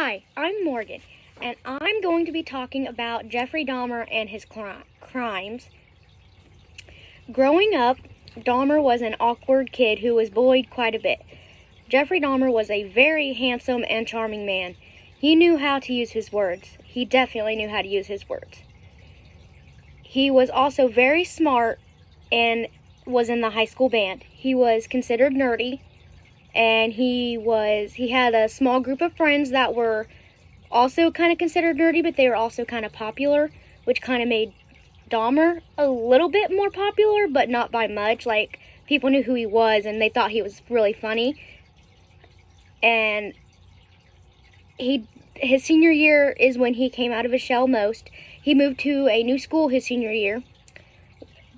Hi, I'm Morgan, and I'm going to be talking about Jeffrey Dahmer and his crimes. Growing up, Dahmer was an awkward kid who was bullied quite a bit. Jeffrey Dahmer was a very handsome and charming man. He knew how to use his words. He definitely knew how to use his words. He was also very smart and was in the high school band. He was considered nerdy, and he had a small group of friends that were also kind of considered nerdy, but they were also kind of popular, which kind of made Dahmer a little bit more popular, but not by much. Like, people knew who he was, and they thought he was really funny. And his senior year is when he came out of his shell most. He moved to a new school his senior year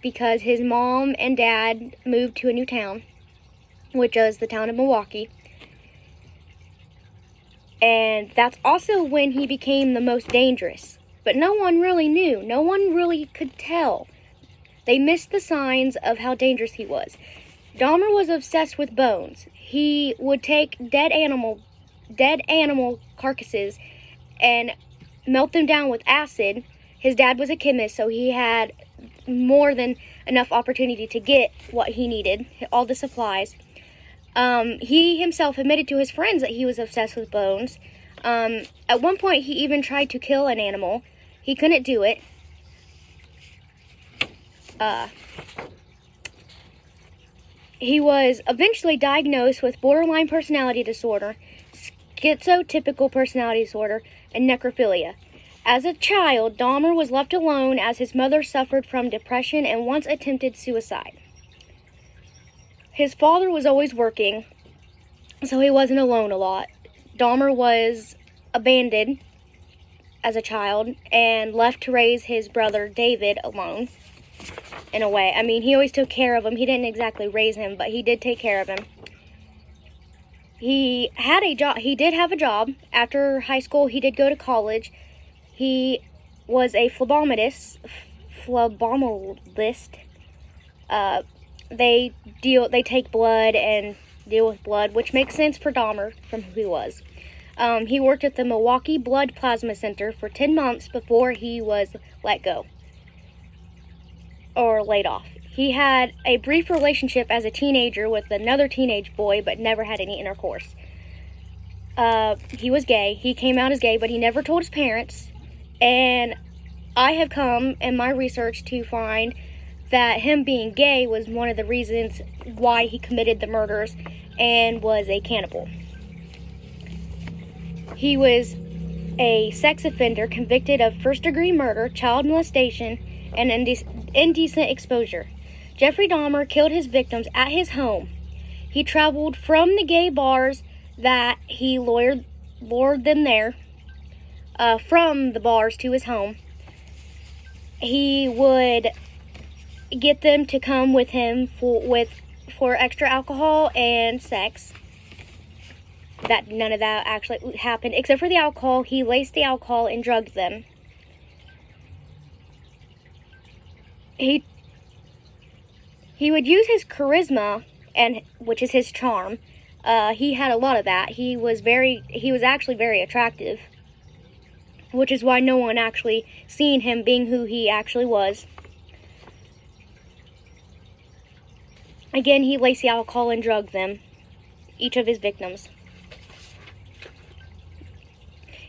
because his mom and dad moved to a new town, which is the town of Milwaukee. And that's also when he became the most dangerous. But no one really knew. No one really could tell. They missed the signs of how dangerous he was. Dahmer was obsessed with bones. He would take dead animal carcasses and melt them down with acid. His dad was a chemist, so he had more than enough opportunity to get what he needed, all the supplies. He himself admitted to his friends that he was obsessed with bones. At one point, he even tried to kill an animal. He couldn't do it. He was eventually diagnosed with borderline personality disorder, schizotypal personality disorder, and necrophilia. As a child, Dahmer was left alone as his mother suffered from depression and once attempted suicide. His father was always working, so he wasn't alone a lot. Dahmer was abandoned as a child and left to raise his brother David alone, in a way. I mean, he always took care of him. He didn't exactly raise him, but he did take care of him. He had a job. He did have a job. After high school, he did go to college. He was a phlebotomist. They take blood and deal with blood, which makes sense for Dahmer from who he was. He worked at the Milwaukee Blood Plasma Center for 10 months before he was let go or laid off. He had a brief relationship as a teenager with another teenage boy, but never had any intercourse. He was gay. He came out as gay, but he never told his parents. And I have come in my research to find that him being gay was one of the reasons why he committed the murders and was a cannibal. He was a sex offender convicted of first-degree murder, child molestation, and indecent exposure. Jeffrey Dahmer killed his victims at his home. He traveled from the gay bars that he lured them there, from the bars to his home. He would get them to come with him for extra alcohol and sex. That none of that actually happened, except for the alcohol. He laced the alcohol and drugged them. He would use his charisma, and which is his charm. He had a lot of that. He was actually very attractive, which is why no one actually seen him being who he actually was. Again, he laced the alcohol and drugged them, each of his victims.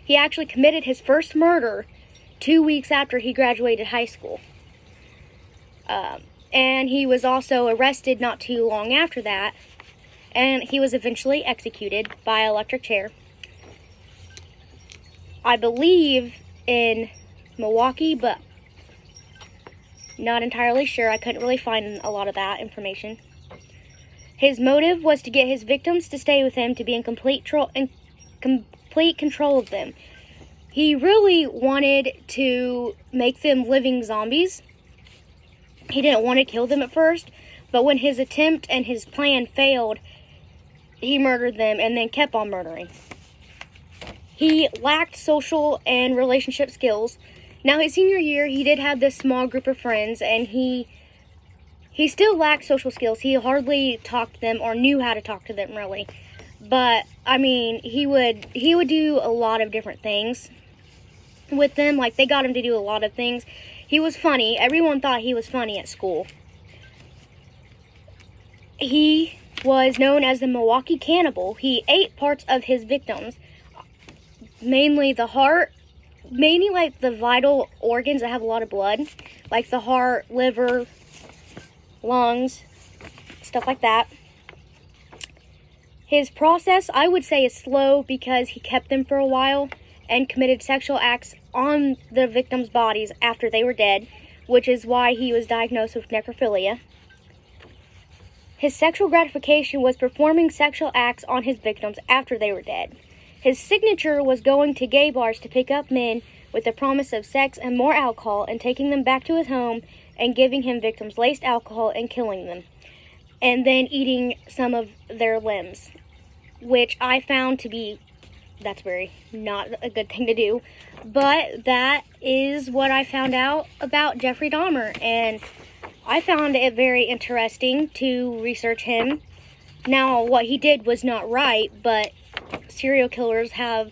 He actually committed his first murder 2 weeks after he graduated high school. And he was also arrested not too long after that, and he was eventually executed by electric chair. I believe in Milwaukee, but not entirely sure. I couldn't really find a lot of that information. His motive was to get his victims to stay with him, to be in complete control of them. He really wanted to make them living zombies. He didn't want to kill them at first, but when his attempt and his plan failed, he murdered them and then kept on murdering. He lacked social and relationship skills. Now, his senior year, he did have this small group of friends, and he still lacked social skills. He hardly talked to them or knew how to talk to them, really. But I mean, he would do a lot of different things with them. Like, they got him to do a lot of things. He was funny. Everyone thought he was funny at school. He was known as the Milwaukee Cannibal. He ate parts of his victims, mainly the heart, mainly like the vital organs that have a lot of blood, like the heart, liver, lungs, stuff like that. His process, I would say, is slow because he kept them for a while and committed sexual acts on the victims' bodies after they were dead, which is why he was diagnosed with necrophilia. His sexual gratification was performing sexual acts on his victims after they were dead. His signature was going to gay bars to pick up men with the promise of sex and more alcohol and taking them back to his home and giving him victims laced alcohol and killing them, and then eating some of their limbs, which I found to be, that's very not a good thing to do. But that is what I found out about Jeffrey Dahmer, and I found it very interesting to research him. Now, what he did was not right, but serial killers have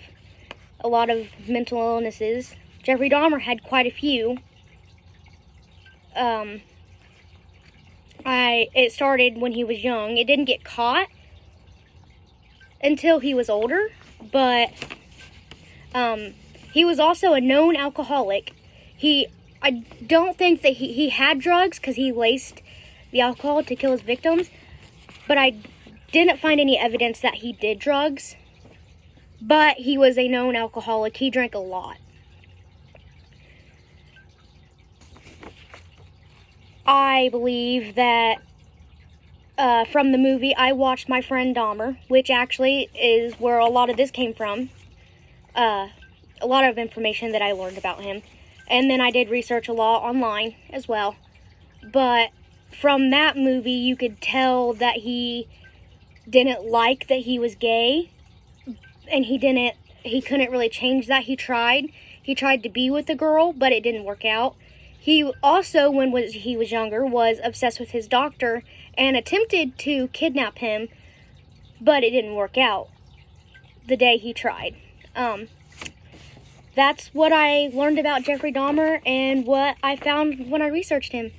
a lot of mental illnesses. Jeffrey Dahmer had quite a few. It started when he was young. It didn't get caught until he was older, but he was also a known alcoholic. I don't think that he had drugs because he laced the alcohol to kill his victims, but I didn't find any evidence that he did drugs. But he was a known alcoholic. He drank a lot. I believe that from the movie, I watched My Friend Dahmer, which actually is where a lot of this came from. A lot of information that I learned about him. And then I did research a lot online as well. But from that movie, you could tell that he didn't like that he was gay. And he couldn't really change that. He tried to be with the girl, but it didn't work out. He also, when he was younger, was obsessed with his doctor and attempted to kidnap him, but it didn't work out the day he tried. That's what I learned about Jeffrey Dahmer and what I found when I researched him.